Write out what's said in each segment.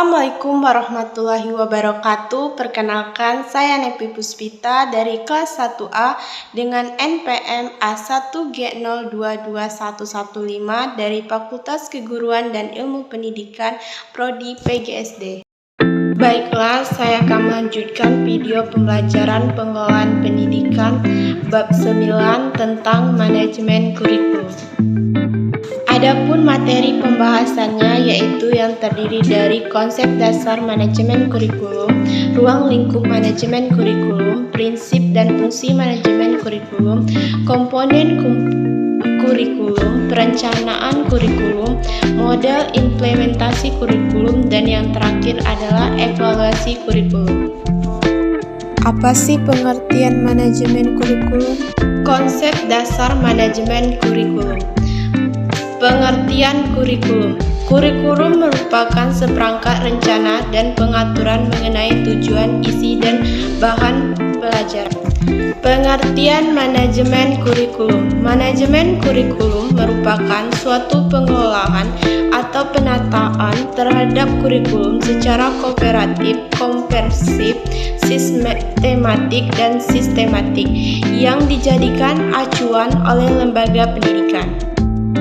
Assalamualaikum warahmatullahi wabarakatuh. Perkenalkan, saya Nepi Puspita dari kelas 1A dengan NPM A1G022115 dari Fakultas Keguruan dan Ilmu Pendidikan Prodi PGSD. Baiklah, saya akan melanjutkan video pembelajaran pengelolaan pendidikan bab 9 tentang manajemen kurikulum. Adapun materi pembahasannya yaitu yang terdiri dari konsep dasar manajemen kurikulum, ruang lingkup manajemen kurikulum, prinsip dan fungsi manajemen kurikulum, komponen kurikulum, perencanaan kurikulum, model implementasi kurikulum, dan yang terakhir adalah evaluasi kurikulum. Apa sih pengertian manajemen kurikulum? Konsep dasar manajemen kurikulum. Pengertian kurikulum. Kurikulum merupakan seperangkat rencana dan pengaturan mengenai tujuan, isi, dan bahan pelajaran. Pengertian manajemen kurikulum. Manajemen kurikulum merupakan suatu pengelolaan atau penataan terhadap kurikulum secara kooperatif, komprehensif, sistematik, dan sistematik yang dijadikan acuan oleh lembaga pendidikan.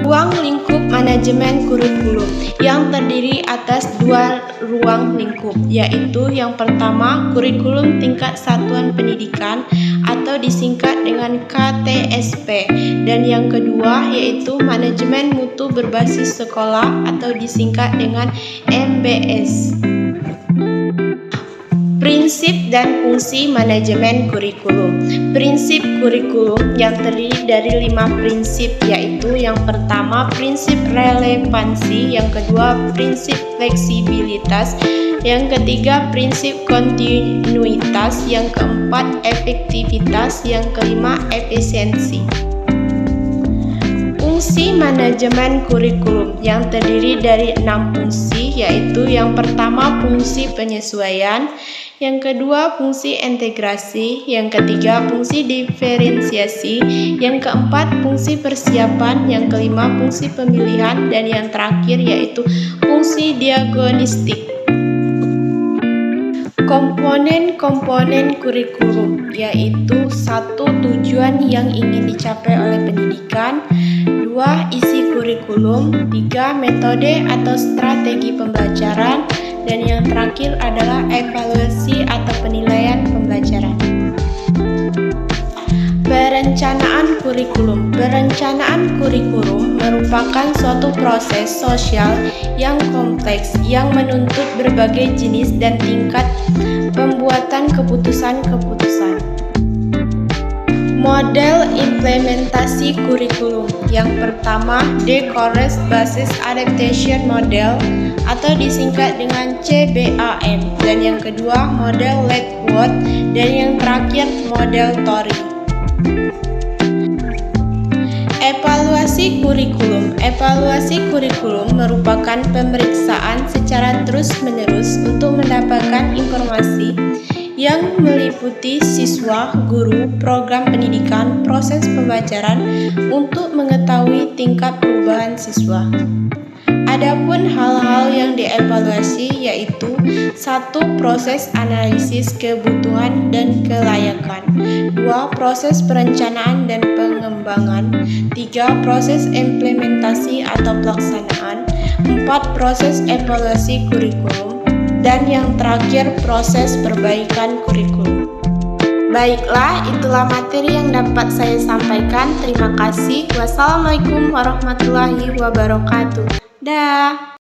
Ruang lingkup manajemen kurikulum yang terdiri atas dua ruang lingkup, yaitu yang pertama kurikulum tingkat satuan pendidikan atau disingkat dengan KTSP, dan yang kedua yaitu manajemen mutu berbasis sekolah atau disingkat dengan MBS. Prinsip dan fungsi manajemen kurikulum. Prinsip kurikulum yang terdiri dari 5 prinsip, yaitu yang pertama prinsip relevansi, yang kedua prinsip fleksibilitas, yang ketiga prinsip kontinuitas, yang keempat efektivitas, yang kelima efisiensi. Fungsi manajemen kurikulum yang terdiri dari 6 fungsi, yaitu yang pertama fungsi penyesuaian, yang kedua fungsi integrasi, yang ketiga fungsi diferensiasi, yang keempat fungsi persiapan, yang kelima fungsi pemilihan, dan yang terakhir yaitu fungsi diagnostik. Komponen-komponen kurikulum yaitu 1. Tujuan yang ingin dicapai oleh pendidikan, 2. Isi kurikulum, 3. Metode atau strategi pembelajaran, dan yang terakhir adalah evaluasi atau penilaian pembelajaran. Perencanaan kurikulum. Perencanaan kurikulum merupakan suatu proses sosial yang kompleks yang menuntut berbagai jenis dan tingkat pembuatan keputusan-keputusan. Model implementasi kurikulum. Yang pertama, DCORES Basis Adaptation Model atau disingkat dengan CBAM, dan yang kedua model Ledworth, dan yang terakhir model Tori. Evaluasi kurikulum. Evaluasi kurikulum merupakan pemeriksaan secara terus-menerus untuk mendapatkan informasi yang meliputi siswa, guru, program pendidikan, proses pembelajaran untuk mengetahui tingkat perubahan siswa. Adapun hal-hal yang dievaluasi yaitu 1. Proses analisis kebutuhan dan kelayakan, 2. Proses perencanaan dan pengembangan, 3. Proses implementasi atau pelaksanaan, 4. Proses evaluasi kurikulum, dan yang terakhir proses perbaikan kurikulum. Baiklah, itulah materi yang dapat saya sampaikan. Terima kasih. Wassalamualaikum warahmatullahi wabarakatuh. Dah.